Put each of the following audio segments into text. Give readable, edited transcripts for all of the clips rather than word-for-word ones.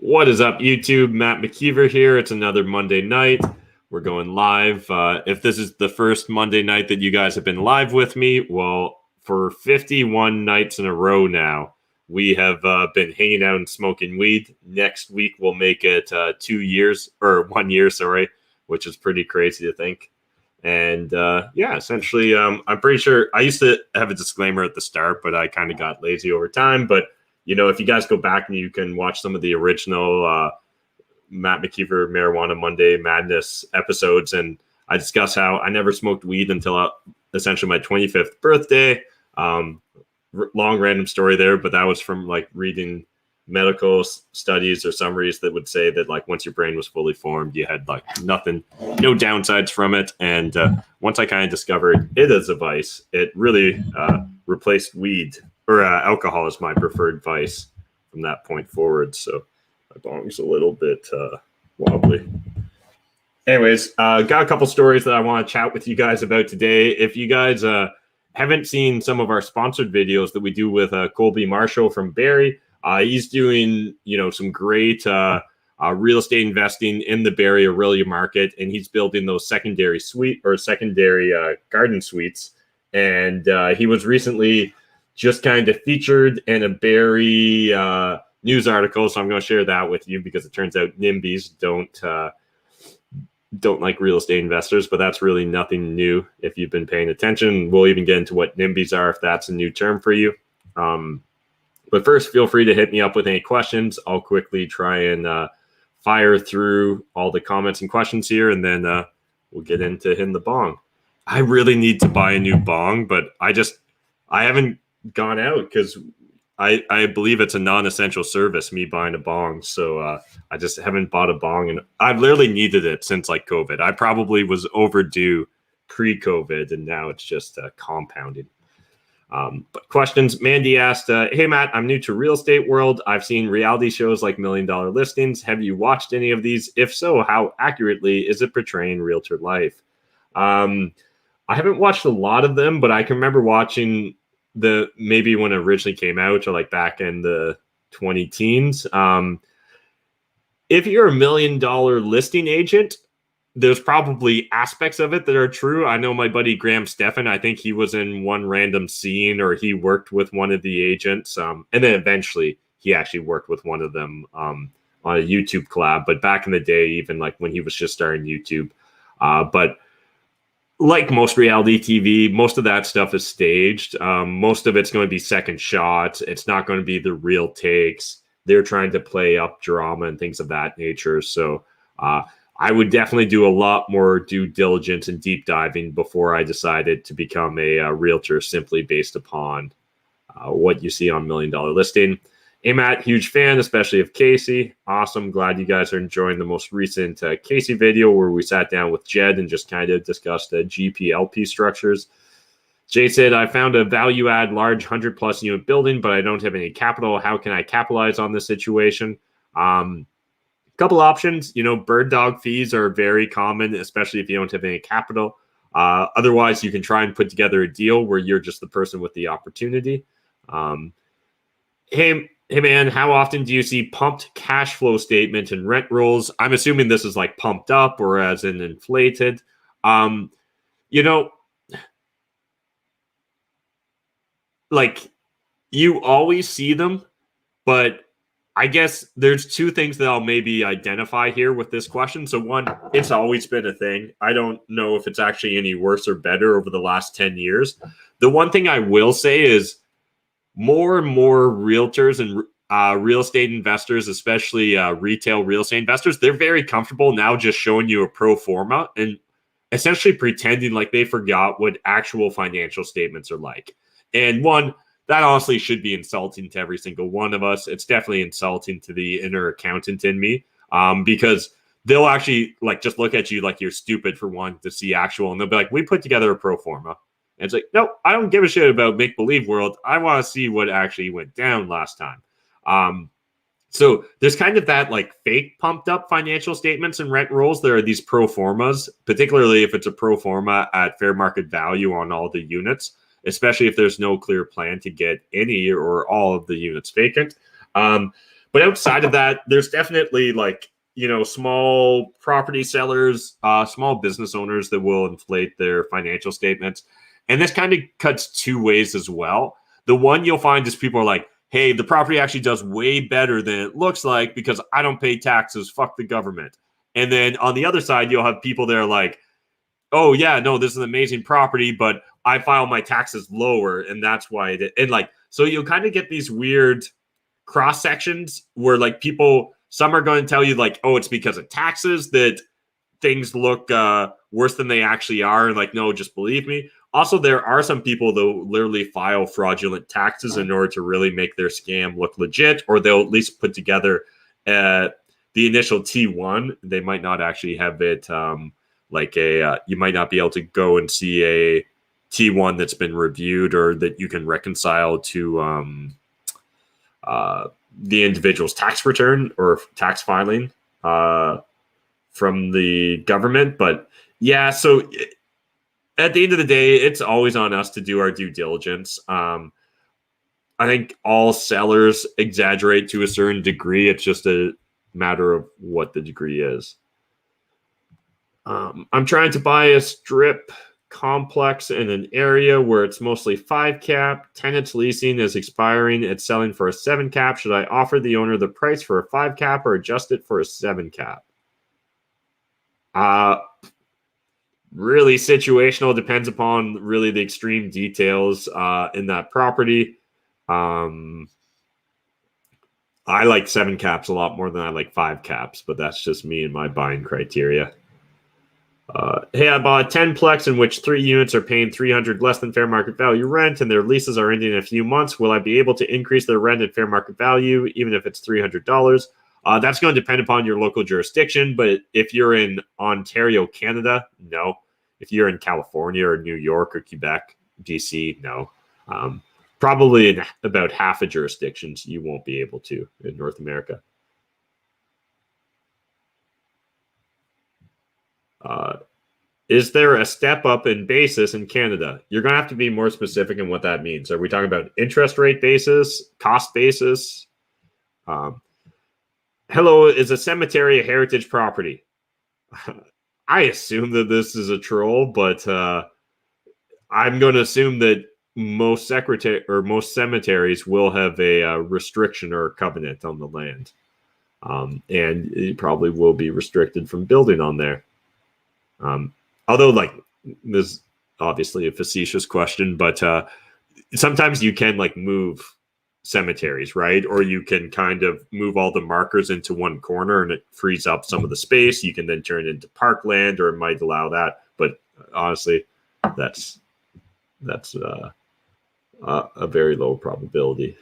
What is up, YouTube? Matt McKeever here. It's another Monday night. We're going live. If this is the first Monday night that you guys have been live with me, well, for 51 nights in a row now, we have been hanging out and smoking weed. Next week, we'll make it 2 years, or 1 year, sorry, which is pretty crazy to think. And yeah, essentially, I'm pretty sure I used to have a disclaimer at the start, but I kind of got lazy over time. But you know, if you guys go back and you can watch some of the original Matt McKeever Marijuana Monday Madness episodes, and I discuss how I never smoked weed until essentially my 25th birthday. Long random story there, but that was from like reading medical studies or summaries that would say that like once your brain was fully formed, you had like nothing, no downsides from it. And once I kind of discovered it as a vice, it really replaced weed. Or alcohol is my preferred vice from that point forward. So my bong's a little bit wobbly. Anyways, got a couple stories that I want to chat with you guys about today. If you guys haven't seen some of our sponsored videos that we do with Colby Marshall from Barrie, he's doing, you know, some great real estate investing in the Barrie Aurelia market, and he's building those secondary garden suites. And he was recently just kind of featured in a Barrie news article, so I'm going to share that with you because it turns out NIMBYs don't like real estate investors, but that's really nothing new if you've been paying attention. We'll even get into what NIMBYs are if that's a new term for you. But first, feel free to hit me up with any questions. I'll quickly try and fire through all the comments and questions here, and then we'll get into hitting the bong. I really need to buy a new bong, but I haven't gone out because I believe it's a non-essential service, me buying a bong. So I just haven't bought a bong, and I've literally needed it since like COVID. I probably was overdue pre-COVID, and now it's just compounded. But questions. Mandy asked, hey, Matt, I'm new to real estate world. I've seen reality shows like $1 Million Listings. Have you watched any of these? If so, how accurately is it portraying realtor life? I haven't watched a lot of them, but I can remember watching maybe when it originally came out or like back in the 2010s. If you're a $1 million listing agent, there's probably aspects of it that are true. I know my buddy Graham Stephan, I think he was in one random scene or he worked with one of the agents. And then eventually he actually worked with one of them on a YouTube collab. But back in the day, even like when he was just starting YouTube. But like most reality TV, most of that stuff is staged. Most of it's going to be second shots. It's not going to be the real takes. They're trying to play up drama and things of that nature. So I would definitely do a lot more due diligence and deep diving before I decided to become a realtor simply based upon what you see on $1 Million Listing. Hey, Matt, huge fan, especially of Casey. Awesome. Glad you guys are enjoying the most recent Casey video where we sat down with Jed and just kind of discussed GPLP structures. Jay said, I found a value add large 100+ unit building, but I don't have any capital. How can I capitalize on this situation? Couple options. You know, bird dog fees are very common, especially if you don't have any capital. Otherwise, you can try and put together a deal where you're just the person with the opportunity. Hey man, how often do you see pumped cash flow statement and rent rolls? I'm assuming this is like pumped up or as in inflated. You know, like you always see them, but I guess there's two things that I'll maybe identify here with this question. So one, it's always been a thing. I don't know if it's actually any worse or better over the last 10 years. The one thing I will say is more and more realtors and real estate investors, especially retail real estate investors, they're very comfortable now just showing you a pro forma and essentially pretending like they forgot what actual financial statements are like. And one, that honestly should be insulting to every single one of us. It's definitely insulting to the inner accountant in me because they'll actually like just look at you like you're stupid for wanting to see actual. And they'll be like, we put together a pro forma. And it's like, no, I don't give a shit about make-believe world. I want to see what actually went down last time. So there's kind of that like fake pumped up financial statements and rent rolls. There are these pro formas, particularly if it's a pro forma at fair market value on all the units, especially if there's no clear plan to get any or all of the units vacant. But outside of that, there's definitely like, small property sellers, small business owners that will inflate their financial statements. And this kind of cuts two ways as well. The one you'll find is people are like, hey, the property actually does way better than it looks like because I don't pay taxes. Fuck the government. And then on the other side, you'll have people that are like, oh, yeah, no, this is an amazing property, but I file my taxes lower. And that's why so you'll kind of get these weird cross sections where like some are going to tell you like, oh, it's because of taxes that things look worse than they actually are. And like, no, just believe me. Also, there are some people that will literally file fraudulent taxes in order to really make their scam look legit, or they'll at least put together the initial T1. They might not actually have it you might not be able to go and see a T1 that's been reviewed or that you can reconcile to the individual's tax return or tax filing from the government. But yeah, so at the end of the day, it's always on us to do our due diligence. I think all sellers exaggerate to a certain degree. It's just a matter of what the degree is. I'm trying to buy a strip complex in an area where it's mostly 5 cap. Tenants leasing is expiring. It's selling for a 7 cap. Should I offer the owner the price for a 5 cap or adjust it for a 7 cap? Really situational. Depends upon really the extreme details in that property. I like 7 caps a lot more than I like 5 caps, but that's just me and my buying criteria. Hey, I bought a 10-plex in which 3 units are paying $300 less than fair market value rent, and their leases are ending in a few months. Will I be able to increase their rent at fair market value, even if it's $300? That's going to depend upon your local jurisdiction, but if you're in Ontario, Canada, no. If you're in California or New York or Quebec, BC, no. Probably in about half of jurisdictions, you won't be able to in North America. Is there a step up in basis in Canada? You're going to have to be more specific in what that means. Are we talking about interest rate basis, cost basis? Hello, is a cemetery a heritage property? I assume that this is a troll, but I'm going to assume that most cemeteries will have a restriction or a covenant on the land, and it probably will be restricted from building on there. Although, like, this is obviously a facetious question, but sometimes you can like move cemeteries, right? Or you can kind of move all the markers into one corner and it frees up some of the space. You can then turn it into parkland, or it might allow that. But honestly, that's a very low probability.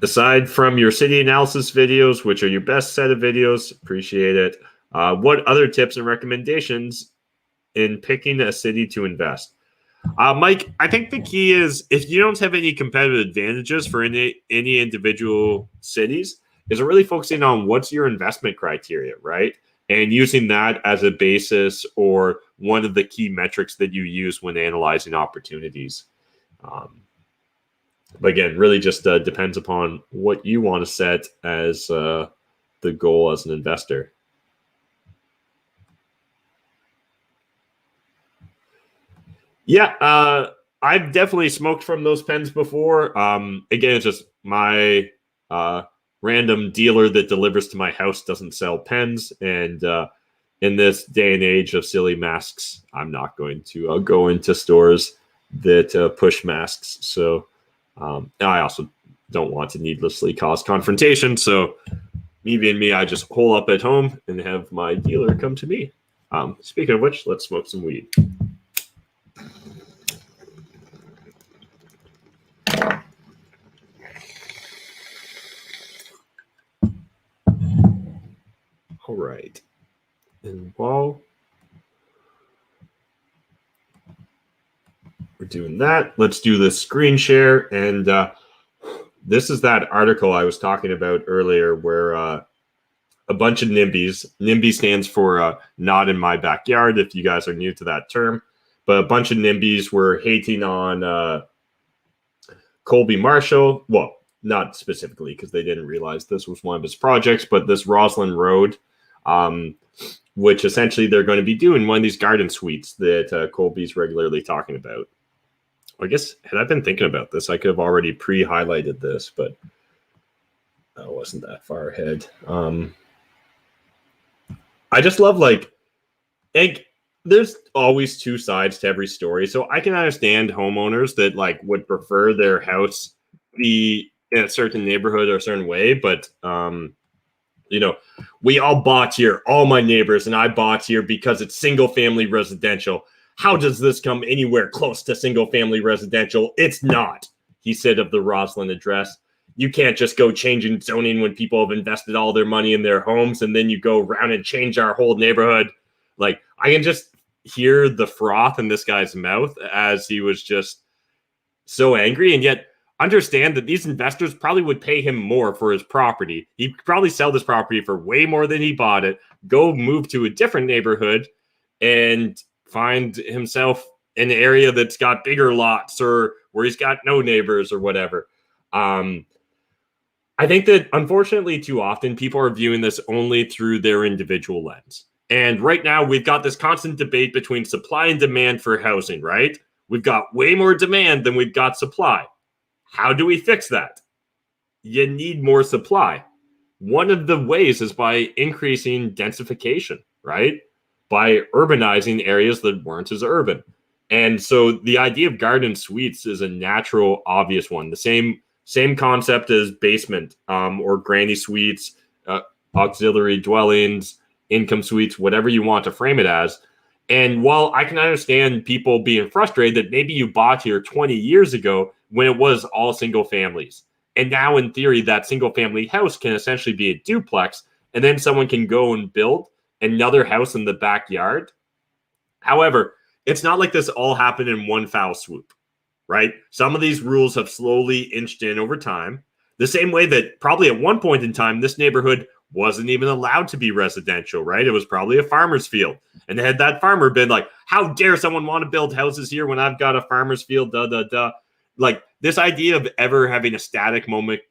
Aside from your city analysis videos, which are your best set of videos, appreciate it. What other tips and recommendations in picking a city to invest? Mike, I think the key is if you don't have any competitive advantages for any individual cities, is really focusing on what's your investment criteria, right? And using that as a basis or one of the key metrics that you use when analyzing opportunities. But again, really just depends upon what you want to set as the goal as an investor. Yeah, I've definitely smoked from those pens before. Again, it's just my random dealer that delivers to my house doesn't sell pens. And in this day and age of silly masks, I'm not going to go into stores that push masks. So I also don't want to needlessly cause confrontation. So me being me, I just hole up at home and have my dealer come to me. Speaking of which, let's smoke some weed. All right. And while we're doing that, let's do the screen share. And this is that article I was talking about earlier where a bunch of NIMBYs, NIMBY stands for not in my backyard, if you guys are new to that term. but a bunch of NIMBYs were hating on Colby Marshall. Well, not specifically because they didn't realize this was one of his projects, but this Roslyn Road, which essentially they're going to be doing one of these garden suites that Colby's regularly talking about. I guess, had I been thinking about this, I could have already pre-highlighted this, but I wasn't that far ahead. I just love, like, there's always two sides to every story. So I can understand homeowners that, like, would prefer their house be in a certain neighborhood or a certain way. But, you know, we all bought here, all my neighbors, and I bought here because it's single family residential. How does this come anywhere close to single family residential? It's not, he said of the Roslyn address. You can't just go changing zoning when people have invested all their money in their homes and then you go around and change our whole neighborhood. Like, I can just hear the froth in this guy's mouth as he was just so angry, and yet understand that these investors probably would pay him more for his property. He'd probably sell this property for way more than he bought it, go move to a different neighborhood, and find himself in an area that's got bigger lots or where he's got no neighbors or whatever. I think that unfortunately too often people are viewing this only through their individual lens. And right now we've got this constant debate between supply and demand for housing, right? We've got way more demand than we've got supply. How do we fix that? You need more supply. One of the ways is by increasing densification, right? By urbanizing areas that weren't as urban. And so the idea of garden suites is a natural, obvious one. The same concept as basement or granny suites, auxiliary dwellings, income suites, whatever you want to frame it as. And while I can understand people being frustrated that maybe you bought here 20 years ago when it was all single families, and now in theory that single family house can essentially be a duplex, and then someone can go and build another house in the backyard. However, it's not like this all happened in one foul swoop, right? Some of these rules have slowly inched in over time, the same way that probably at one point in time, this neighborhood wasn't even allowed to be residential, right? It was probably a farmer's field. And had that farmer been like, how dare someone want to build houses here when I've got a farmer's field, Like, this idea of ever having a static moment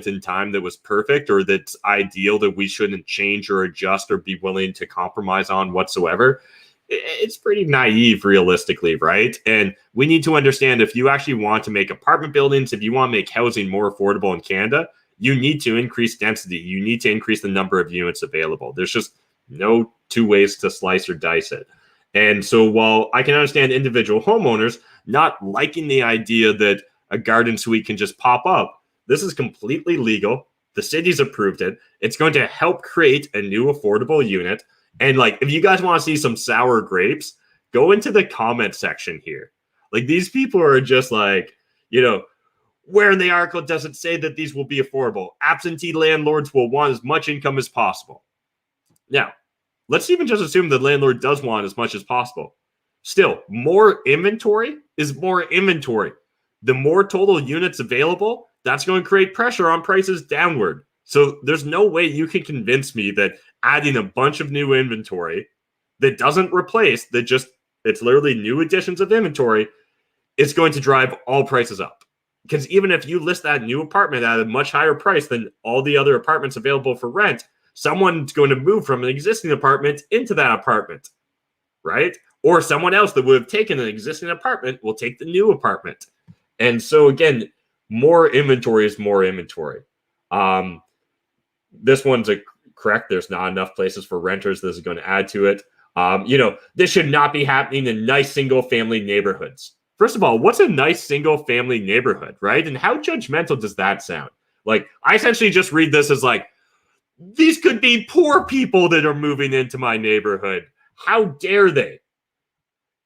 in time that was perfect or that's ideal that we shouldn't change or adjust or be willing to compromise on whatsoever, it's pretty naive realistically, right? And we need to understand, if you actually want to make apartment buildings, if you want to make housing more affordable in Canada, you need to increase density. You need to increase the number of units available. There's just no two ways to slice or dice it. And so while I can understand individual homeowners not liking the idea that a garden suite can just pop up, this is completely legal. The city's approved it. It's going to help create a new affordable unit. And like, if you guys want to see some sour grapes, go into the comment section here. Like, these people are just like, you know, where in the article does it say that these will be affordable? Absentee landlords will want as much income as possible. Now, let's even just assume the landlord does want as much as possible. Still, more inventory is more inventory. The more total units available, that's going to create pressure on prices downward. So there's no way you can convince me that adding a bunch of new inventory that doesn't replace, it's literally new additions of inventory, is going to drive all prices up. Because even if you list that new apartment at a much higher price than all the other apartments available for rent, someone's going to move from an existing apartment into that apartment, right? Or someone else that would have taken an existing apartment will take the new apartment. And so again, more inventory is more inventory. This one's correct. There's not enough places for renters. This is going to add to it. This should not be happening in nice single family neighborhoods. First of all, what's a nice single family neighborhood, right? And how judgmental does that sound? Like, I essentially just read this as like, these could be poor people that are moving into my neighborhood. How dare they?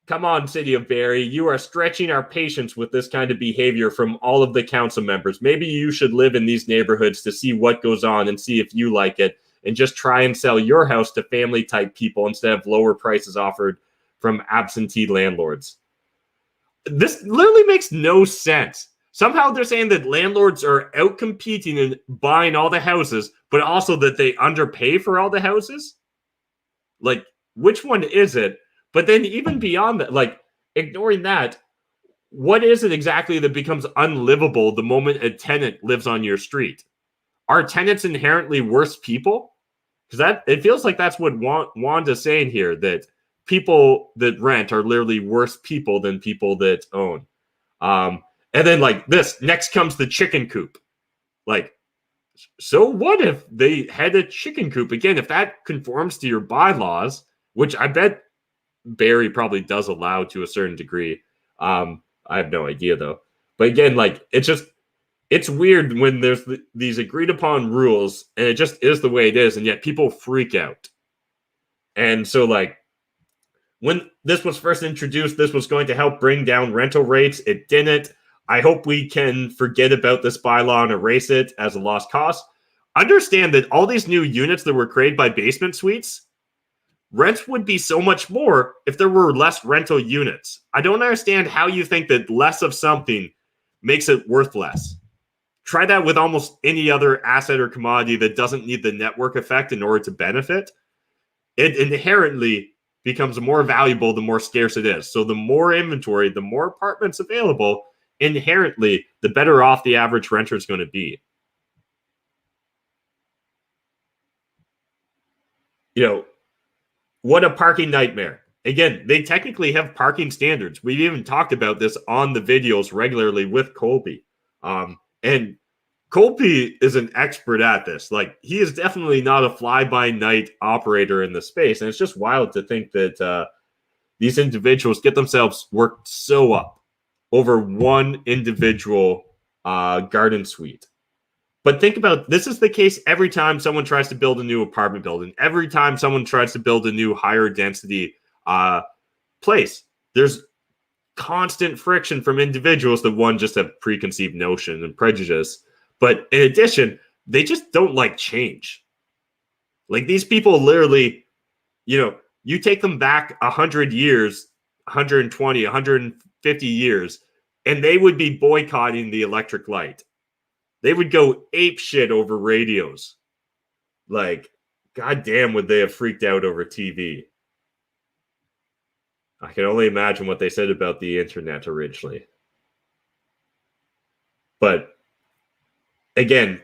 Come on, City of Barrie. You are stretching our patience with this kind of behavior from all of the council members. Maybe you should live in these neighborhoods to see what goes on and see if you like it, and just try and sell your house to family type people instead of lower prices offered from absentee landlords. This literally makes no sense. Somehow they're saying that landlords are out competing and buying all the houses, but also that they underpay for all the houses. Like, which one is it? But then even beyond that, like, ignoring that, what is it exactly that becomes unlivable the moment a tenant lives on your street? Are tenants inherently worse people? Because that it feels like that's what Wanda's saying here, that people that rent are literally worse people than people that own. And then like this, next comes the chicken coop. Like, so what if they had a chicken coop? Again, if that conforms to your bylaws, which I bet Barry probably does allow to a certain degree. I have no idea though. But again, like it's weird when there's these agreed upon rules and it just is the way it is, and yet people freak out. And so like when this was first introduced, this was going to help bring down rental rates. It didn't. I hope we can forget about this bylaw and erase it as a lost cause. Understand that all these new units that were created by basement suites, rents would be so much more if there were less rental units. I don't understand how you think that less of something makes it worth less. Try that with almost any other asset or commodity that doesn't need the network effect in order to benefit. It inherently becomes more valuable the more scarce it is. So the more inventory, the more apartments available, inherently, the better off the average renter is going to be. You know, what a parking nightmare. Again, they technically have parking standards. We've even talked about this on the videos regularly with Colby. And Colby is an expert at this. Like, he is definitely not a fly-by-night operator in the space. And it's just wild to think that these individuals get themselves worked so up over one individual garden suite. But think about, this is the case every time someone tries to build a new apartment building, every time someone tries to build a new higher density place. There's constant friction from individuals that one just have preconceived notion and prejudice. But in addition, they just don't like change. Like, these people literally, you take them back 100 years, 120, 150 years, and they would be boycotting the electric light. They would go ape shit over radios. Like, goddamn, would they have freaked out over TV? I can only imagine what they said about the internet originally. But again,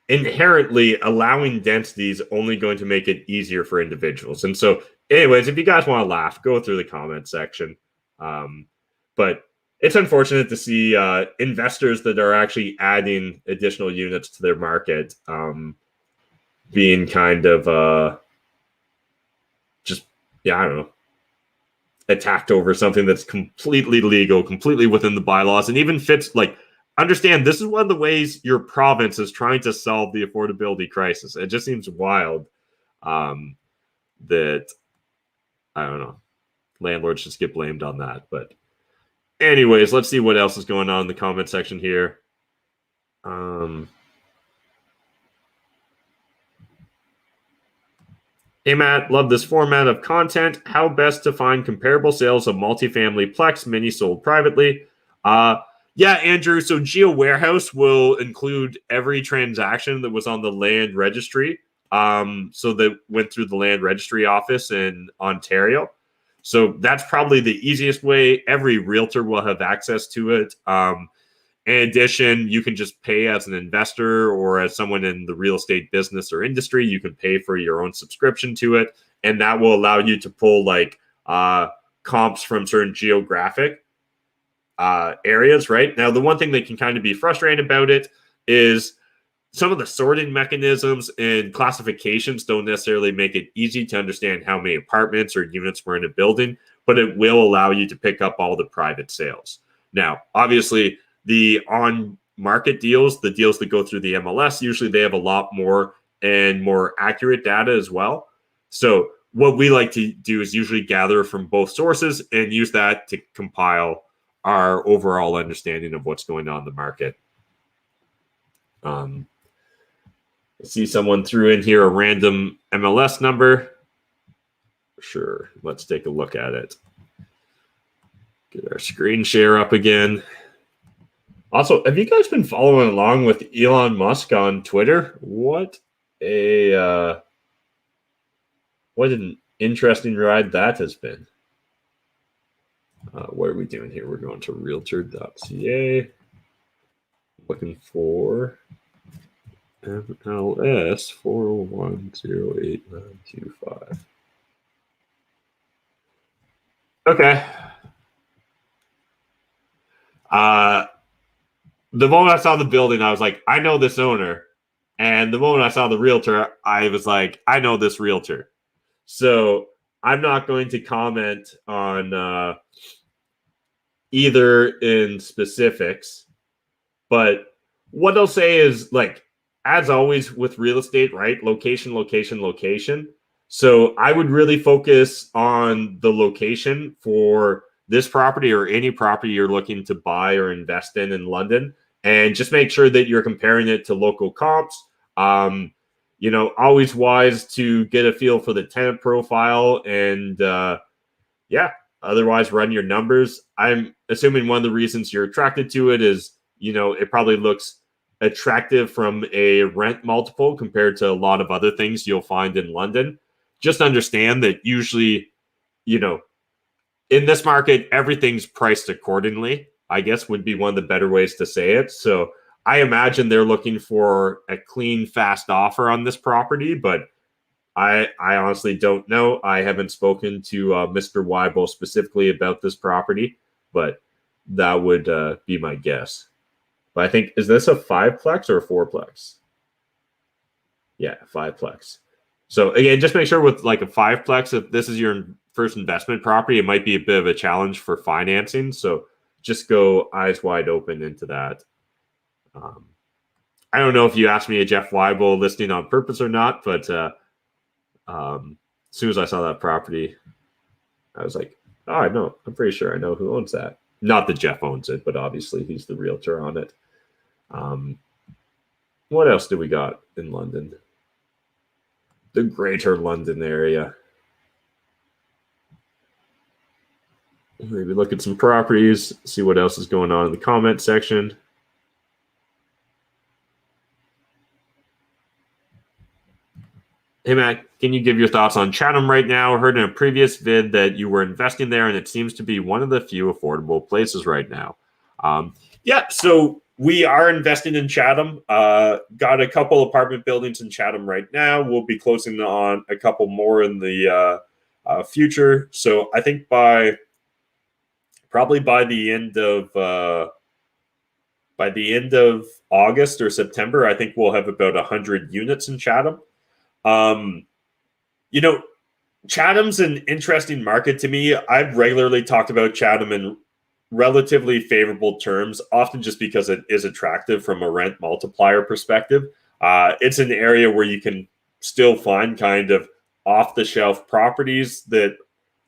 inherently allowing density is only going to make it easier for individuals. And so, anyways, if you guys want to laugh, go through the comment section. But it's unfortunate to see investors that are actually adding additional units to their market being kind of I don't know, attacked over something that's completely legal, completely within the bylaws, and even fits, like, understand this is one of the ways your province is trying to solve the affordability crisis. It just seems wild that, I don't know, landlords just get blamed on that. But anyways, let's see what else is going on in the comment section here. Hey, Matt, love this format of content. How best to find comparable sales of multifamily Plex mini sold privately? Yeah, Andrew, so Geo Warehouse will include every transaction that was on the land registry. So that went through the land registry office in Ontario. So that's probably the easiest way. Every realtor will have access to it. In addition, you can just pay as an investor or as someone in the real estate business or industry. You can pay for your own subscription to it, and that will allow you to pull like comps from certain geographic areas, right? Now, the one thing that can kind of be frustrating about it is some of the sorting mechanisms and classifications don't necessarily make it easy to understand how many apartments or units were in a building, but it will allow you to pick up all the private sales. Now, obviously, the on-market deals, the deals that go through the MLS, usually they have a lot more and more accurate data as well. So what we like to do is usually gather from both sources and use that to compile our overall understanding of what's going on in the market. I see someone threw in here a random MLS number. Sure, let's take a look at it. Get our screen share up again. Also, have you guys been following along with Elon Musk on Twitter? What an interesting ride that has been. What are we doing here? We're going to realtor.ca, looking for MLS 4010895. Okay. The moment I saw the building, I was like, I know this owner. And the moment I saw the realtor, I was like, I know this realtor. So I'm not going to comment on either in specifics, but what they'll say is, like, as always with real estate, right? Location, location, location. So I would really focus on the location for this property or any property you're looking to buy or invest in London, and just make sure that you're comparing it to local comps. Always wise to get a feel for the tenant profile and yeah, otherwise run your numbers. I'm assuming one of the reasons you're attracted to it is, it probably looks attractive from a rent multiple compared to a lot of other things you'll find in London. Just understand that usually, in this market, everything's priced accordingly, I guess would be one of the better ways to say it. So I imagine they're looking for a clean, fast offer on this property, but I honestly don't know. I haven't spoken to Mr. Weibel specifically about this property, but that would be my guess. But I think, is this a 5-plex or a 4-plex? Yeah, 5-plex. So again, just make sure with like a 5-plex, if this is your first investment property, it might be a bit of a challenge for financing. So just go eyes wide open into that. I don't know if you asked me a Jeff Weibel listing on purpose or not, but as soon as I saw that property, I was like, oh, I know. I'm pretty sure I know who owns that. Not that Jeff owns it, but obviously he's the realtor on it. What else do we got in London? The greater London area. Maybe look at some properties, see what else is going on in the comment section. Hey, Matt, can you give your thoughts on Chatham right now? I heard in a previous vid that you were investing there, and it seems to be one of the few affordable places right now. Yeah, so we are investing in Chatham. Got a couple apartment buildings in Chatham right now. We'll be closing on a couple more in the future. So I think probably by the end of August or September, I think we'll have about 100 units in Chatham. Chatham's an interesting market to me. I've regularly talked about Chatham in relatively favorable terms, often just because it is attractive from a rent multiplier perspective. It's an area where you can still find kind of off-the-shelf properties that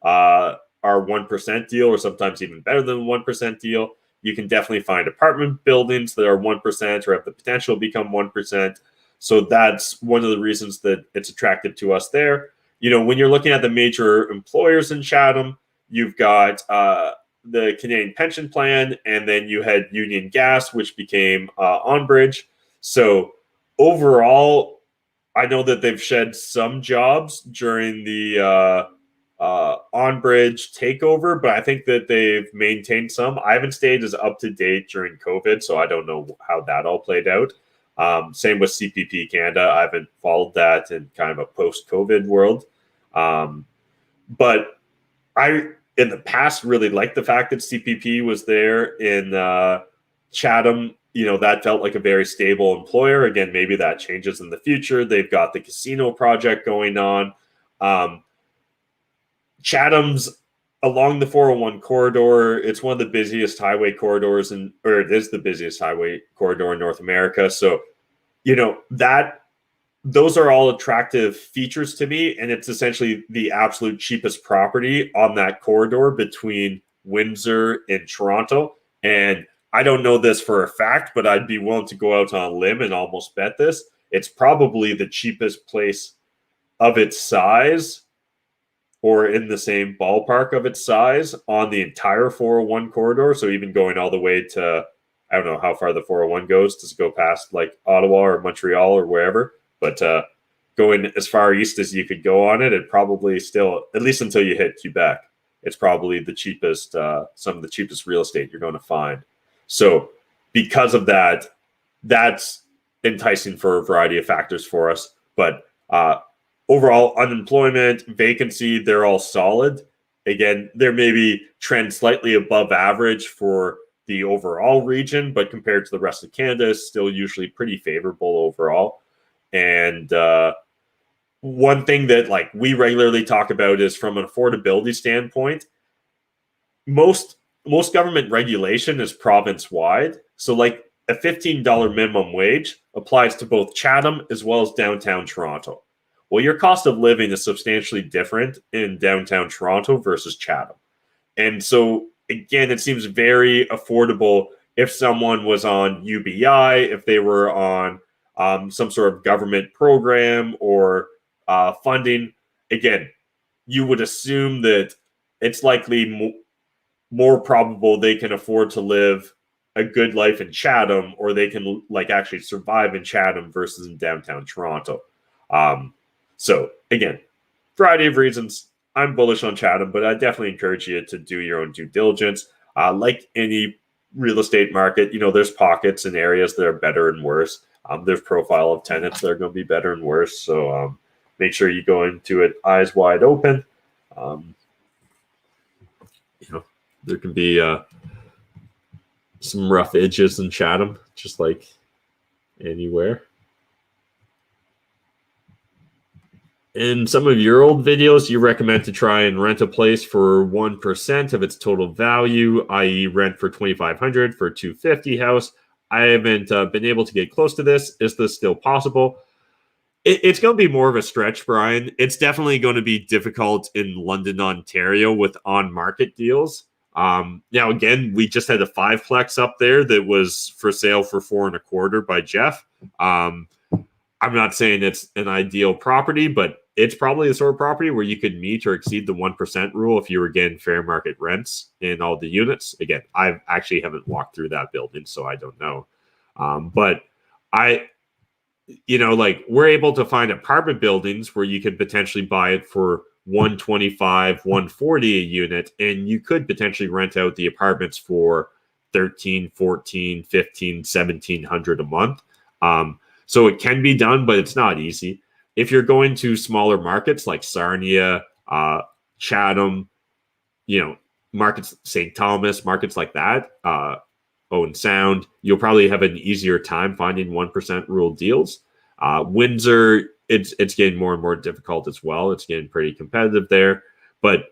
are 1% deal, or sometimes even better than 1% deal. You can definitely find apartment buildings that are 1% or have the potential to become 1%. So that's one of the reasons that it's attractive to us there. When you're looking at the major employers in Chatham, you've got the Canadian Pension Plan, and then you had Union Gas, which became OnBridge. So overall, I know that they've shed some jobs during the OnBridge takeover, but I think that they've maintained some. I haven't stayed as up to date during COVID, so I don't know how that all played out. Same with CPP Canada. I haven't followed that in kind of a post-COVID world. But I, in the past, really liked the fact that CPP was there in Chatham. That felt like a very stable employer. Again, maybe that changes in the future. They've got the casino project going on. Chatham's along the 401 corridor. It's one of the busiest highway corridors, or it is the busiest highway corridor in North America. So, those are all attractive features to me, and it's essentially the absolute cheapest property on that corridor between Windsor and Toronto. And I don't know this for a fact, but I'd be willing to go out on a limb and almost bet this. It's probably the cheapest place of its size, or in the same ballpark of its size, on the entire 401 corridor. So even going all the way to, I don't know how far the 401 goes. Does it go past like Ottawa or Montreal or wherever? But going as far east as you could go on it, it probably still, at least until you hit Quebec, it's probably the cheapest, some of the cheapest real estate you're going to find. So because of that, that's enticing for a variety of factors for us. But overall, unemployment, vacancy, they're all solid. Again, there may be trend slightly above average for the overall region, but compared to the rest of Canada, is still usually pretty favorable overall. And one thing that like we regularly talk about is from an affordability standpoint, most government regulation is province wide. So like a $15 minimum wage applies to both Chatham as well as downtown Toronto. Well, your cost of living is substantially different in downtown Toronto versus Chatham. And so again, it seems very affordable if someone was on UBI, if they were on some sort of government program or funding. Again, you would assume that it's likely more probable they can afford to live a good life in Chatham, or they can like actually survive in Chatham versus in downtown Toronto. So again, variety of reasons. I'm bullish on Chatham, but I definitely encourage you to do your own due diligence. Like any real estate market, there's pockets and areas that are better and worse. There's profile of tenants that are going to be better and worse. So make sure you go into it eyes wide open. There can be some rough edges in Chatham, just like anywhere. In some of your old videos, you recommend to try and rent a place for 1% of its total value, i.e. rent for $2,500 for a $250 house. I haven't been able to get close to this. Is this still possible? It's going to be more of a stretch, Brian. It's definitely going to be difficult in London, Ontario with on-market deals. Now, again, we just had a 5-plex up there that was for sale for $4.25 by Jeff. I'm not saying it's an ideal property, but it's probably the sort of property where you could meet or exceed the 1% rule if you were getting fair market rents in all the units. Again, I actually haven't walked through that building, so I don't know. But we're able to find apartment buildings where you could potentially buy it for $125, $140 a unit, and you could potentially rent out the apartments for $1,300, $1,400, $1,500, $1,700 a month. So it can be done, but it's not easy. If you're going to smaller markets like Sarnia, Chatham, markets, St. Thomas, markets like that, Owen Sound, you'll probably have an easier time finding 1% rule deals. Windsor, it's getting more and more difficult as well. It's getting pretty competitive there, but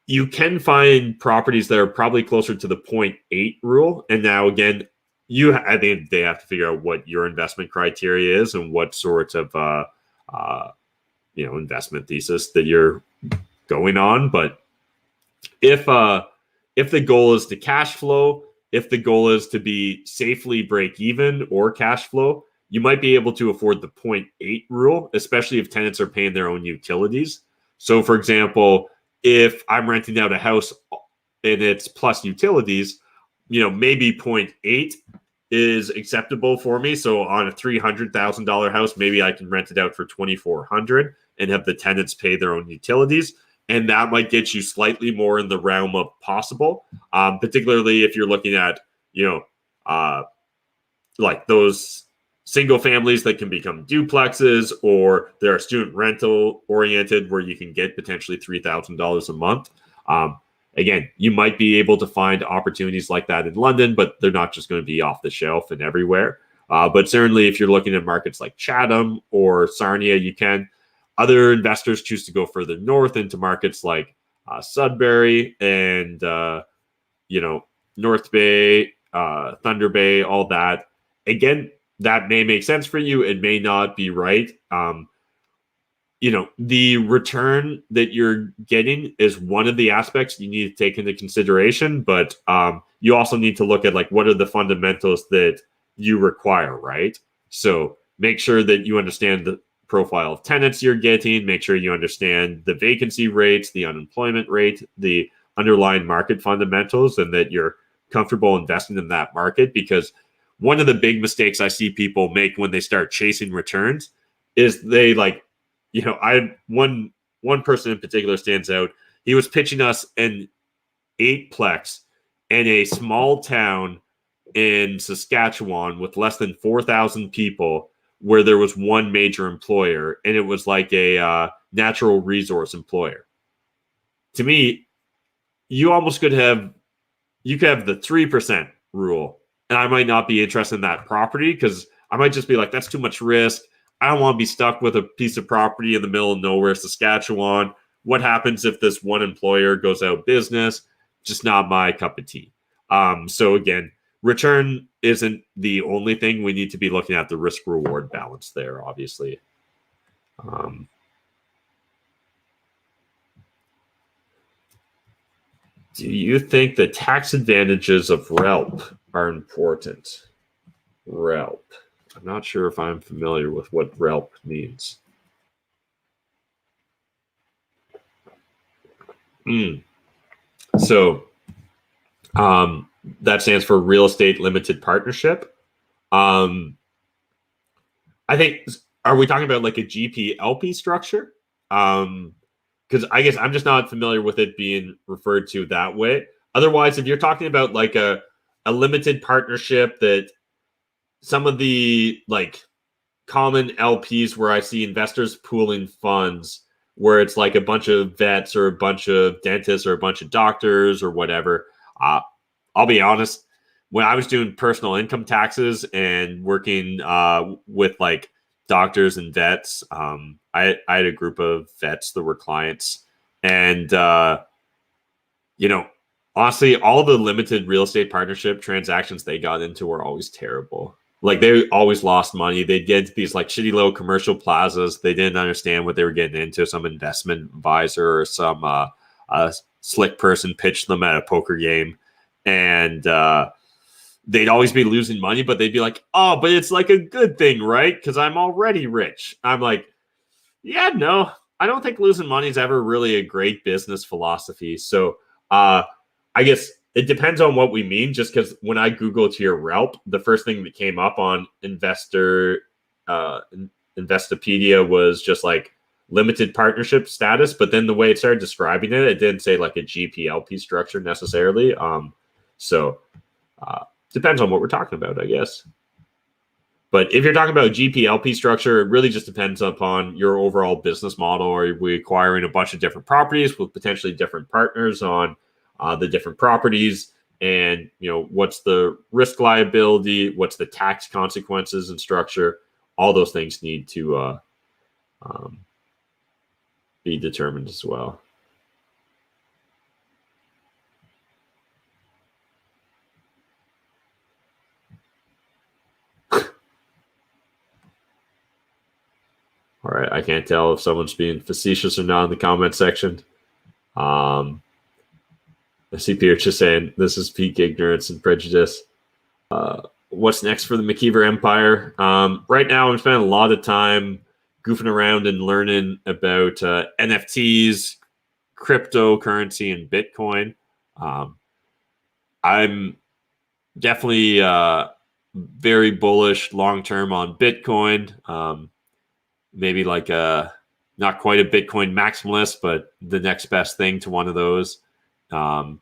you can find properties that are probably closer to the 0.8 rule. And now again, at the end of the day, have to figure out what your investment criteria is and what sort of investment thesis that you're going on. But if the goal is to cash flow, if the goal is to be safely break even or cash flow, you might be able to afford the 0.8 rule, especially if tenants are paying their own utilities. So, for example, if I'm renting out a house and it's plus utilities, maybe 0.8 is acceptable for me. So on a $300,000 house, maybe I can rent it out for $2,400 and have the tenants pay their own utilities. And that might get you slightly more in the realm of possible, particularly if you're looking at, like those single families that can become duplexes, or they're student rental oriented where you can get potentially $3,000 a month. Again, you might be able to find opportunities like that in London, but they're not just going to be off the shelf and everywhere. But certainly if you're looking at markets like Chatham or Sarnia, you can. Other investors choose to go further north into markets like Sudbury and, North Bay, Thunder Bay, all that. Again, that may make sense for you. It may not be right. The return that you're getting is one of the aspects you need to take into consideration, but you also need to look at like what are the fundamentals that you require, right? So make sure that you understand the profile of tenants you're getting, make sure you understand the vacancy rates, the unemployment rate, the underlying market fundamentals, and that you're comfortable investing in that market. Because one of the big mistakes I see people make when they start chasing returns is they one person in particular stands out. He was pitching us an eightplex in a small town in Saskatchewan with less than 4,000 people, where there was one major employer, and it was like a natural resource employer. To me, you could have the 3% rule, and I might not be interested in that property because I might just be like, that's too much risk. I don't want to be stuck with a piece of property in the middle of nowhere, Saskatchewan. What happens if this one employer goes out of business? Just not my cup of tea. So again, return isn't the only thing. We need to be looking at the risk-reward balance there, obviously. Do you think the tax advantages of RELP are important? RELP. I'm not sure if I'm familiar with what RELP means. So that stands for Real Estate Limited Partnership. I think, are we talking about like a GP LP structure? Because I guess I'm just not familiar with it being referred to that way. Otherwise, if you're talking about like a limited partnership, that some of the like common LPs where I see investors pooling funds, where it's like a bunch of vets or a bunch of dentists or a bunch of doctors or whatever. I'll be honest, when I was doing personal income taxes and working with like doctors and vets, I had a group of vets that were clients, and honestly, all the limited real estate partnership transactions they got into were always terrible. Like, they always lost money. They'd get into these like shitty little commercial plazas. They didn't understand what they were getting into. Some investment advisor or some slick person pitched them at a poker game, and they'd always be losing money, but they'd be like, oh, but it's like a good thing, right? Because I'm already rich. I'm like, yeah, no, I don't think losing money is ever really a great business philosophy. So I guess it depends on what we mean, just because when I Googled here RELP, the first thing that came up on Investopedia was just like limited partnership status. But then the way it started describing it, it didn't say like a GPLP structure necessarily. So depends on what we're talking about, I guess. But if you're talking about GPLP structure, it really just depends upon your overall business model. Are we acquiring a bunch of different properties with potentially different partners on the different properties? And, what's the risk liability? What's the tax consequences and structure? All those things need to be determined as well. All right, I can't tell if someone's being facetious or not in the comment section. I see Pierre just saying this is peak ignorance and prejudice. What's next for the McKeever empire? Right now, I'm spending a lot of time goofing around and learning about NFTs, cryptocurrency, and Bitcoin. I'm definitely very bullish long-term on Bitcoin. Maybe like not quite a Bitcoin maximalist, but the next best thing to one of those. And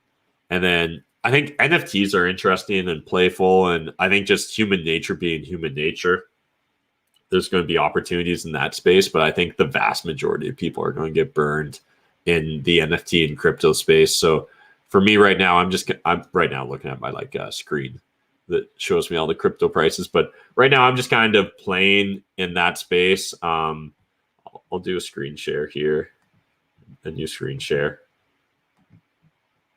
then I think NFTs are interesting and playful, and I think just human nature being human nature, there's going to be opportunities in that space, but I think the vast majority of people are going to get burned in the NFT and crypto space. So for me right now, I'm right now looking at my screen that shows me all the crypto prices, but right now I'm just kind of playing in that space. I'll do a screen share here, a new screen share,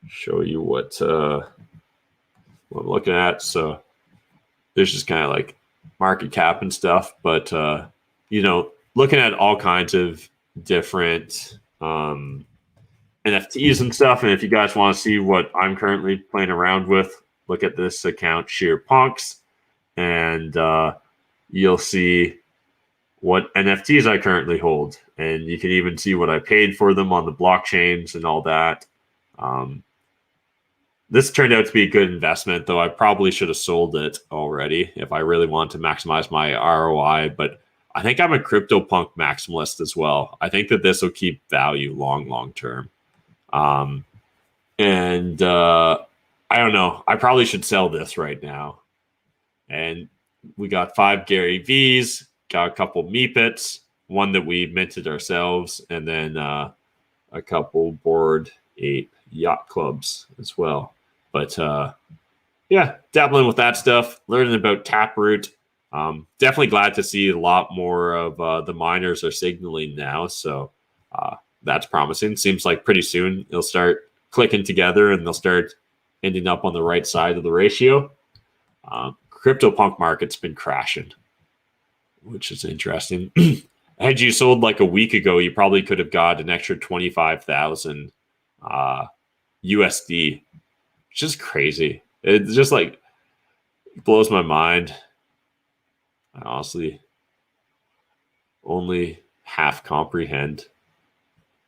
show you what I'm looking at. So there's just kind of like market cap and stuff, but looking at all kinds of different NFTs and stuff. And if you guys want to see what I'm currently playing around with, look at this account, Sheer Punks, and you'll see what NFTs I currently hold. And you can even see what I paid for them on the blockchains and all that. This turned out to be a good investment, though I probably should have sold it already if I really want to maximize my ROI. But I think I'm a CryptoPunk maximalist as well. I think that this will keep value long term. And I don't know. I probably should sell this right now. And we got 5 Gary V's, got a couple Meepits, one that we minted ourselves, and then a couple Bored Ape yacht clubs as well. But yeah, dabbling with that stuff, learning about Taproot. Definitely glad to see a lot more of the miners are signaling now. So that's promising. Seems like pretty soon it'll start clicking together and they'll start ending up on the right side of the ratio. CryptoPunk market's been crashing, which is interesting. Had you sold like a week ago, you probably could have got an extra 25,000 USD, which is crazy. It's just like it blows my mind. I honestly only half comprehend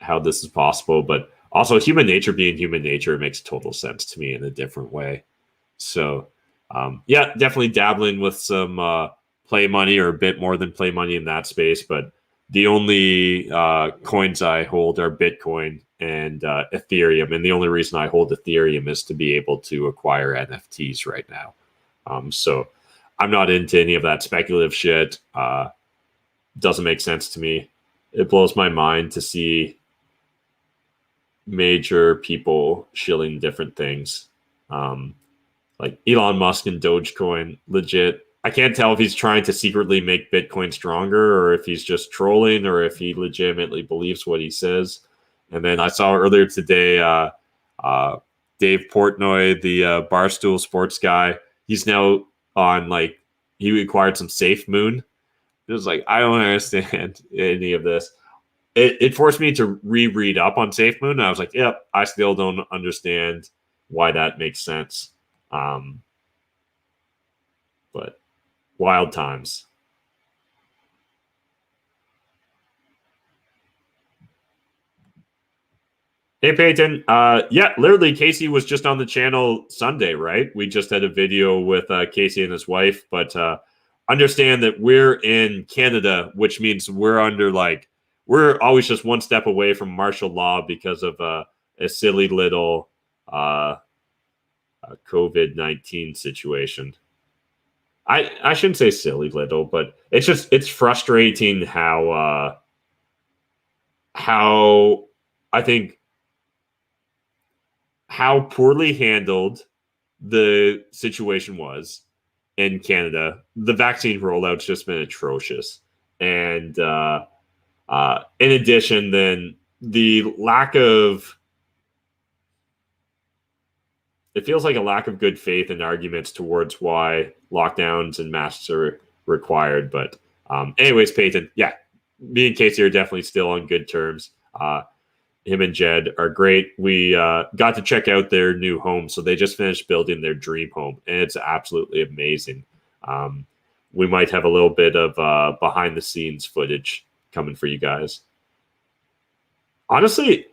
how this is possible, but also human nature being human nature, it makes total sense to me in a different way. So yeah, definitely dabbling with some play money or a bit more than play money in that space. But the only coins I hold are Bitcoin and Ethereum. And the only reason I hold Ethereum is to be able to acquire NFTs right now. So I'm not into any of that speculative shit. Doesn't make sense to me. It blows my mind to see major people shilling different things. Like Elon Musk and Dogecoin, legit. I can't tell if he's trying to secretly make Bitcoin stronger or if he's just trolling or if he legitimately believes what he says. And then I saw earlier today, Dave Portnoy, the Barstool Sports guy, he's now on like, he acquired some Safe Moon. It was like, I don't understand any of this. It forced me to reread up on Safe Moon. And I was like, yep, I still don't understand why that makes sense. But wild times. Hey Peyton, yeah, literally Casey was just on the channel Sunday, right? We just had a video with Casey and his wife, but understand that we're in Canada, which means we're under like, we're always just one step away from martial law because of a silly little COVID-19 situation. I shouldn't say silly little, but it's frustrating how I think how poorly handled the situation was in Canada. The vaccine rollout's just been atrocious, and in addition, then the lack of, it feels like a lack of good faith and arguments towards why lockdowns and masks are required. But anyways, Peyton, yeah, me and Casey are definitely still on good terms. Him and Jed are great. We got to check out their new home. So they just finished building their dream home, and it's absolutely amazing. We might have a little bit of behind the scenes footage coming for you guys. Honestly,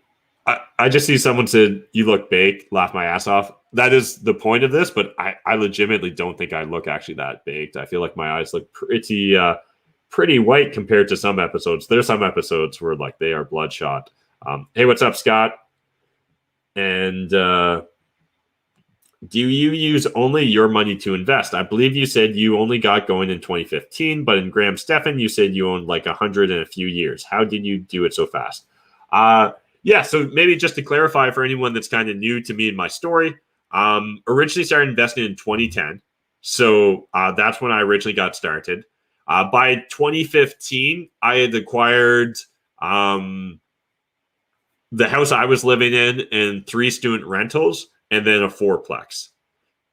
I just see someone said, "You look baked," laugh my ass off. That is the point of this, but I legitimately don't think I look actually that baked. I feel like my eyes look pretty white compared to some episodes. There's some episodes where like they are bloodshot. Hey, what's up, Scott? And do you use only your money to invest? I believe you said you only got going in 2015, but in Graham Stephan, you said you owned like 100 in a few years. How did you do it so fast? Yeah, so maybe just to clarify for anyone that's kind of new to me and my story, originally started investing in 2010. So that's when I originally got started. By 2015, I had acquired the house I was living in and 3 student rentals and then a 4-plex.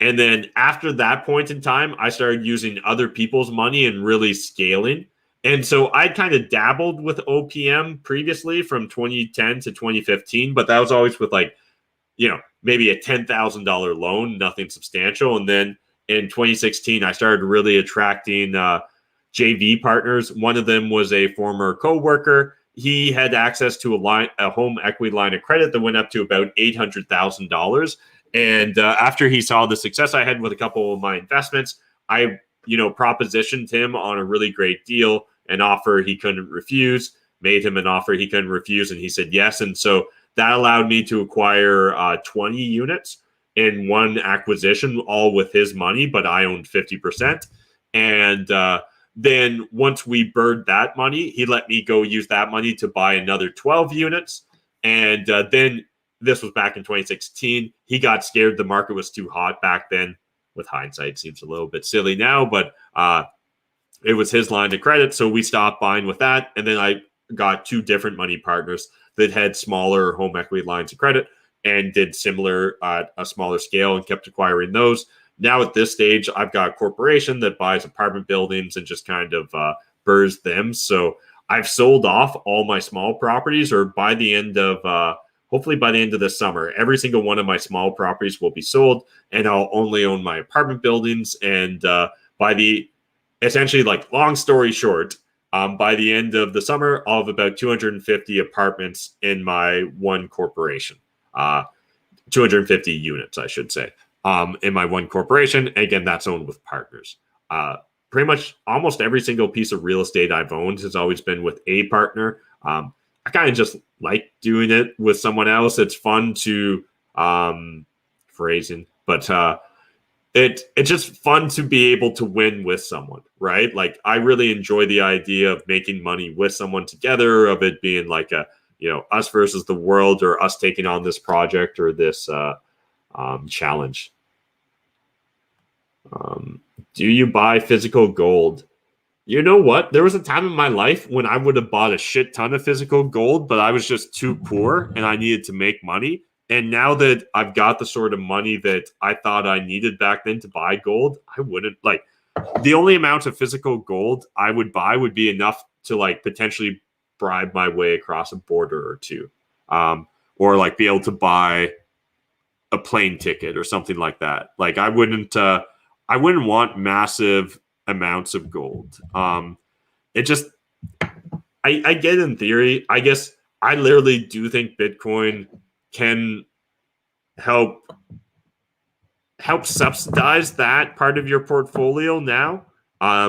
And then after that point in time, I started using other people's money and really scaling. And so I kind of dabbled with OPM previously from 2010 to 2015, but that was always with like, maybe a $10,000 loan, nothing substantial. And then in 2016, I started really attracting JV partners. One of them was a former coworker. He had access to a home equity line of credit that went up to about $800,000. And after he saw the success I had with a couple of my investments, I, propositioned him on a really great deal, an offer he couldn't refuse, made him an offer he couldn't refuse, and he said yes. And so that allowed me to acquire 20 units in one acquisition, all with his money, but I owned 50%. And then once we burned that money, he let me go use that money to buy another 12 units. And then this was back in 2016. He got scared the market was too hot back then. With hindsight, it seems a little bit silly now, but it was his line of credit, so we stopped buying with that. And then I got 2 different money partners that had smaller home equity lines of credit and did similar at a smaller scale and kept acquiring those. Now at this stage, I've got a corporation that buys apartment buildings and just kind of burrs them. So I've sold off all my small properties, or by the end of hopefully by the end of this summer, every single one of my small properties will be sold, and I'll only own my apartment buildings. And essentially, like, long story short, by the end of the summer, I'll have about 250 apartments in my one corporation. 250 units, I should say, in my one corporation. Again, that's owned with partners. Pretty much almost every single piece of real estate I've owned has always been with a partner. I kind of just like doing it with someone else. It's fun to phrasing, but it's just fun to be able to win with someone, right? Like, I really enjoy the idea of making money with someone together, of it being like a, us versus the world, or us taking on this project or this challenge. Do you buy physical gold? You know what? There was a time in my life when I would have bought a shit ton of physical gold, but I was just too poor and I needed to make money. And now that I've got the sort of money that I thought I needed back then to buy gold, I wouldn't, like, the only amount of physical gold I would buy would be enough to, like, potentially bribe my way across a border or two, or like be able to buy a plane ticket or something like that. Like, I wouldn't want massive amounts of gold. It just, I get in theory. I guess I literally do think Bitcoin can help subsidize that part of your portfolio now.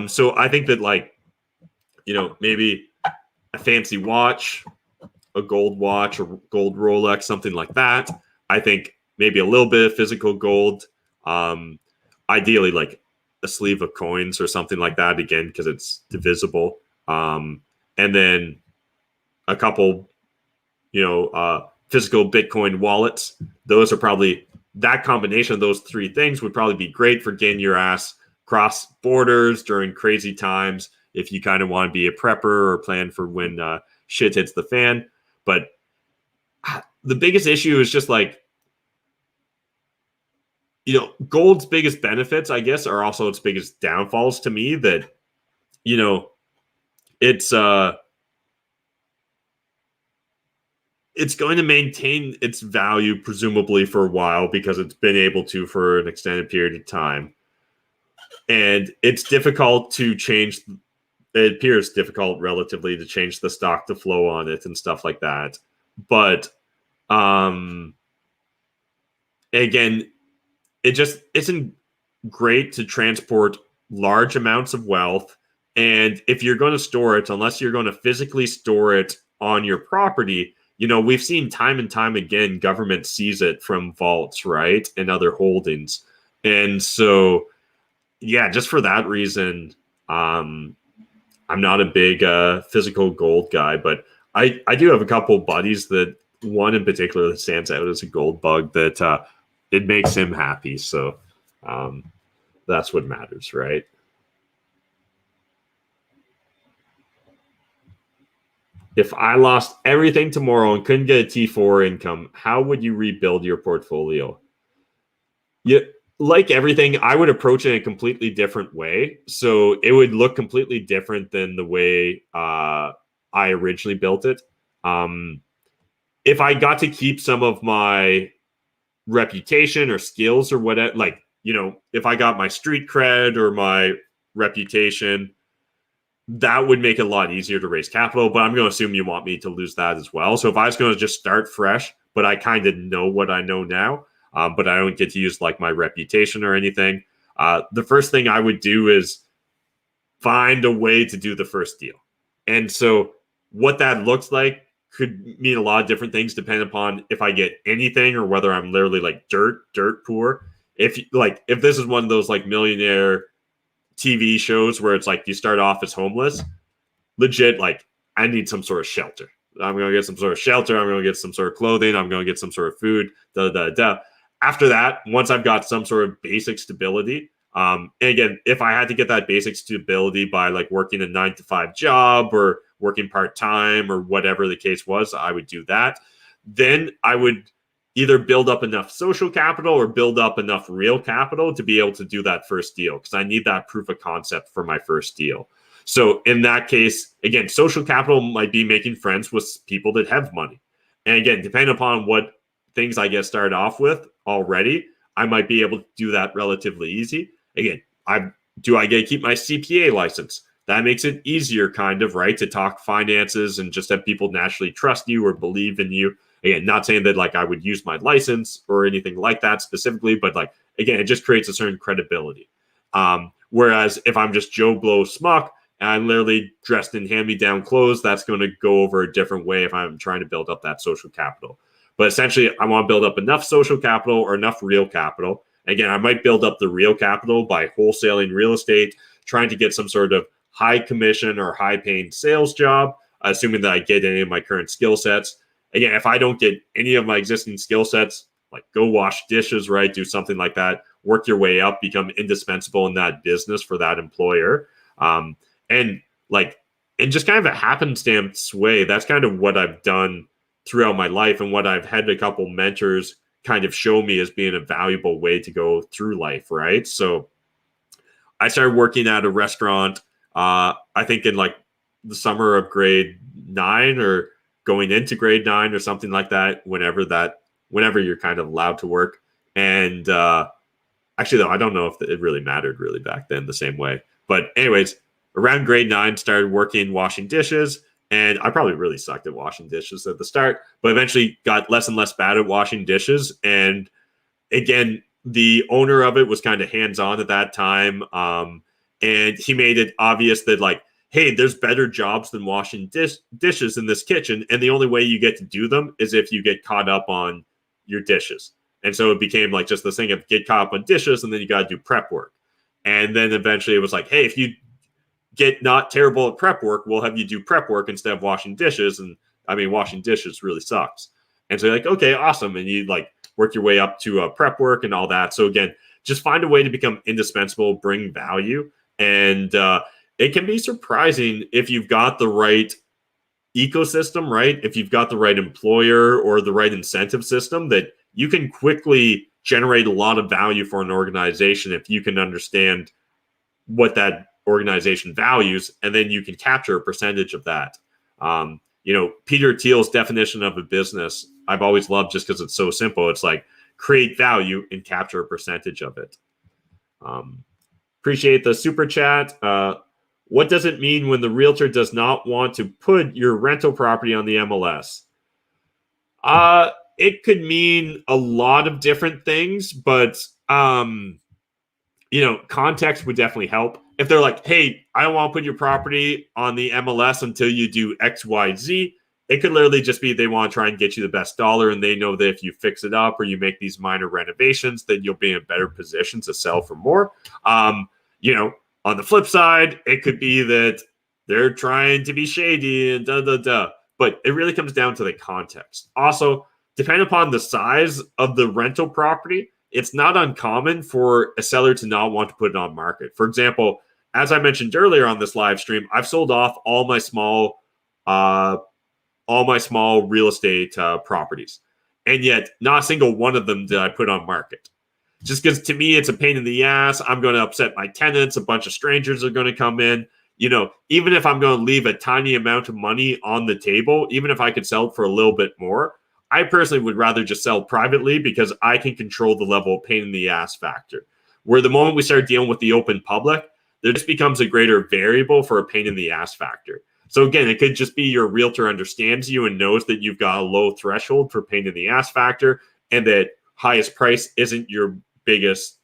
So I think that, like, maybe a fancy watch, a gold watch, or gold Rolex, something like that. I think maybe a little bit of physical gold. Ideally, like a sleeve of coins or something like that, again, because it's divisible. And then a couple, physical Bitcoin wallets. Those are probably, that combination of those 3 things would probably be great for getting your ass cross borders during crazy times, if you kind of want to be a prepper or plan for when shit hits the fan. But the biggest issue is just, like, gold's biggest benefits, I guess, are also its biggest downfalls to me. That, it's going to maintain its value presumably for a while, because it's been able to for an extended period of time. And it's difficult to change. It appears difficult relatively to change the stock to flow on it and stuff like that. But again, it just isn't great to transport large amounts of wealth. And if you're going to store it, unless you're going to physically store it on your property, we've seen time and time again, government seize it from vaults, right, and other holdings. And so, yeah, just for that reason, I'm not a big physical gold guy, but I do have a couple buddies that, one in particular that stands out as a gold bug, that it makes him happy. So that's what matters, right? If I lost everything tomorrow and couldn't get a T4 income, how would you rebuild your portfolio? Like everything, I would approach it in a completely different way. So it would look completely different than the way I originally built it. If I got to keep some of my reputation or skills or whatever, like, if I got my street cred or my reputation, that would make it a lot easier to raise capital. But I'm going to assume you want me to lose that as well. So if I was going to just start fresh, but I kind of know what I know now, but I don't get to use, like, my reputation or anything, the first thing I would do is find a way to do the first deal. And so what that looks like could mean a lot of different things depending upon if I get anything or whether I'm literally like dirt poor. If this is one of those like millionaire TV shows where it's like you start off as homeless, legit, like I need some sort of shelter. I'm going to get some sort of shelter. I'm going to get some sort of clothing. I'm going to get some sort of food. After that, once I've got some sort of basic stability, and again, if I had to get that basic stability by like working a 9-to-5 job or working part-time or whatever the case was, I would do that. Then I would either build up enough social capital or build up enough real capital to be able to do that first deal, because I need that proof of concept for my first deal. So in that case, again, social capital might be making friends with people that have money. And again, depending upon what things I get started off with already, I might be able to do that relatively easy. Again, I get to keep my CPA license. That makes it easier, kind of, right, to talk finances and just have people naturally trust you or believe in you. Again, not saying that like I would use my license or anything like that specifically, but like, again, it just creates a certain credibility. Whereas if I'm just Joe Blow Smuck and I'm literally dressed in hand-me-down clothes, that's going to go over a different way if I'm trying to build up that social capital. But essentially, I want to build up enough social capital or enough real capital. Again, I might build up the real capital by wholesaling real estate, trying to get some sort of high commission or high paying sales job, assuming that I get any of my current skill sets. Again, if I don't get any of my existing skill sets, like go wash dishes, right? Do something like that, work your way up, become indispensable in that business for that employer. And in just kind of a happenstance way, that's kind of what I've done throughout my life and what I've had a couple mentors kind of show me as being a valuable way to go through life, right? So I started working at a restaurant, I think in like the summer of grade 9 or going into grade 9 or something like that, whenever you're kind of allowed to work. And actually, though, I don't know if it really mattered really back then the same way. But anyways, around grade 9, started working washing dishes. And I probably really sucked at washing dishes at the start, but eventually got less and less bad at washing dishes. And again, the owner of it was kind of hands-on at that time. And he made it obvious that like, hey, there's better jobs than washing dishes in this kitchen. And the only way you get to do them is if you get caught up on your dishes. And so it became like just this thing of get caught up on dishes and then you got to do prep work. And then eventually it was like, hey, if you get not terrible at prep work, we'll have you do prep work instead of washing dishes. And I mean, washing dishes really sucks. And so you're like, okay, awesome. And you like work your way up to prep work and all that. So again, just find a way to become indispensable, bring value. And it can be surprising if you've got the right ecosystem, right? If you've got the right employer or the right incentive system, that you can quickly generate a lot of value for an organization if you can understand what that organization values, and then you can capture a percentage of that. Peter Thiel's definition of a business, I've always loved just because it's so simple. It's like create value and capture a percentage of it. Appreciate the super chat. What does it mean when the realtor does not want to put your rental property on the MLS? It could mean a lot of different things, but context would definitely help. If they're like, hey, I don't want to put your property on the MLS until you do X, Y, Z, it could literally just be they want to try and get you the best dollar, and they know that if you fix it up or you make these minor renovations, then you'll be in a better position to sell for more. On the flip side, it could be that they're trying to be shady and but it really comes down to the context. Also, depending upon the size of the rental property, it's not uncommon for a seller to not want to put it on market. For example, as I mentioned earlier on this live stream, I've sold off all my small real estate properties, and yet not a single one of them did I put on market. Just because to me it's a pain in the ass. I'm going to upset my tenants. A bunch of strangers are going to come in. Even if I'm going to leave a tiny amount of money on the table, even if I could sell it for a little bit more, I personally would rather just sell privately because I can control the level of pain in the ass factor. Where the moment we start dealing with the open public, there just becomes a greater variable for a pain in the ass factor. So again, it could just be your realtor understands you and knows that you've got a low threshold for pain in the ass factor and that highest price isn't your biggest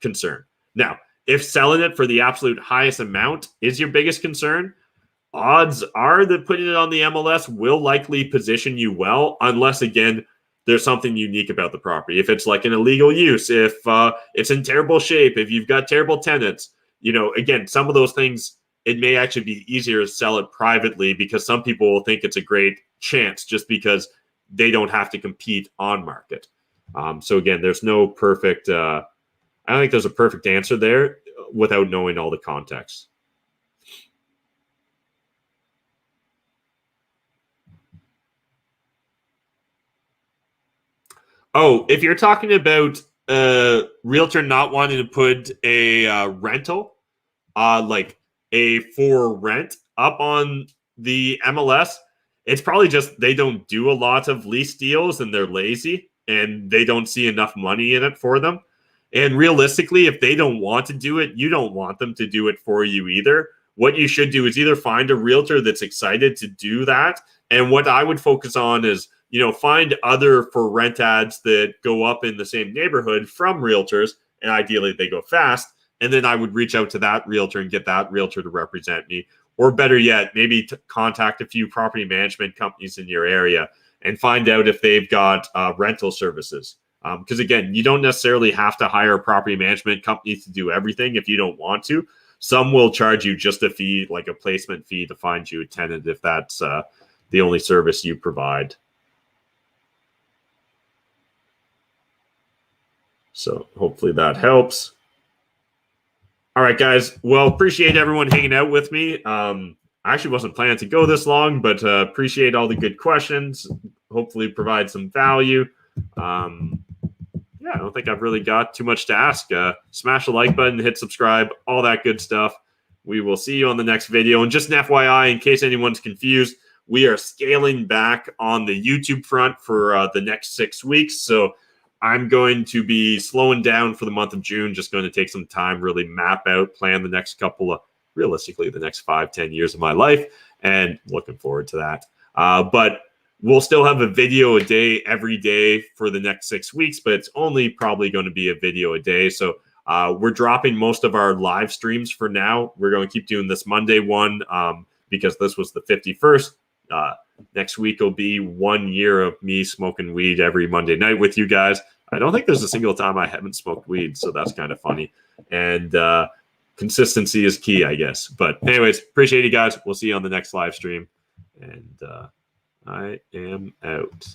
concern. Now, if selling it for the absolute highest amount is your biggest concern, odds are that putting it on the MLS will likely position you well, unless, again, there's something unique about the property. If it's like an illegal use, if it's in terrible shape, if you've got terrible tenants, again, some of those things, it may actually be easier to sell it privately because some people will think it's a great chance just because they don't have to compete on market. So again, there's no perfect, I don't think there's a perfect answer there without knowing all the context. Oh, if you're talking about a realtor not wanting to put a rental, like a for rent up on the MLS, it's probably just they don't do a lot of lease deals and they're lazy and they don't see enough money in it for them. And realistically, if they don't want to do it, you don't want them to do it for you either. What you should do is either find a realtor that's excited to do that. And what I would focus on is, find other for rent ads that go up in the same neighborhood from realtors. And ideally they go fast. And then I would reach out to that realtor and get that realtor to represent me. Or better yet, maybe contact a few property management companies in your area and find out if they've got rental services. Because again, you don't necessarily have to hire a property management company to do everything if you don't want to. Some will charge you just a fee, like a placement fee, to find you a tenant if that's the only service you provide. So hopefully that helps. All right, guys. Well, appreciate everyone hanging out with me. I actually wasn't planning to go this long, but appreciate all the good questions. Hopefully provide some value. Yeah, I don't think I've really got too much to ask. Smash the like button, hit subscribe, all that good stuff. We will see you on the next video. And just an FYI, in case anyone's confused, we are scaling back on the YouTube front for the next 6 weeks. So I'm going to be slowing down for the month of June, just going to take some time, really map out, plan the next realistically, the next 5-10 years of my life, and looking forward to that. But we'll still have a video a day every day for the next 6 weeks, but it's only probably going to be a video a day. So we're dropping most of our live streams for now. We're going to keep doing this Monday one because this was the 51st. Next week will be 1 year of me smoking weed every Monday night with you guys. I don't think there's a single time I haven't smoked weed, so that's kind of funny. And consistency is key, I guess. But anyways, appreciate you guys. We'll see you on the next live stream. And I am out.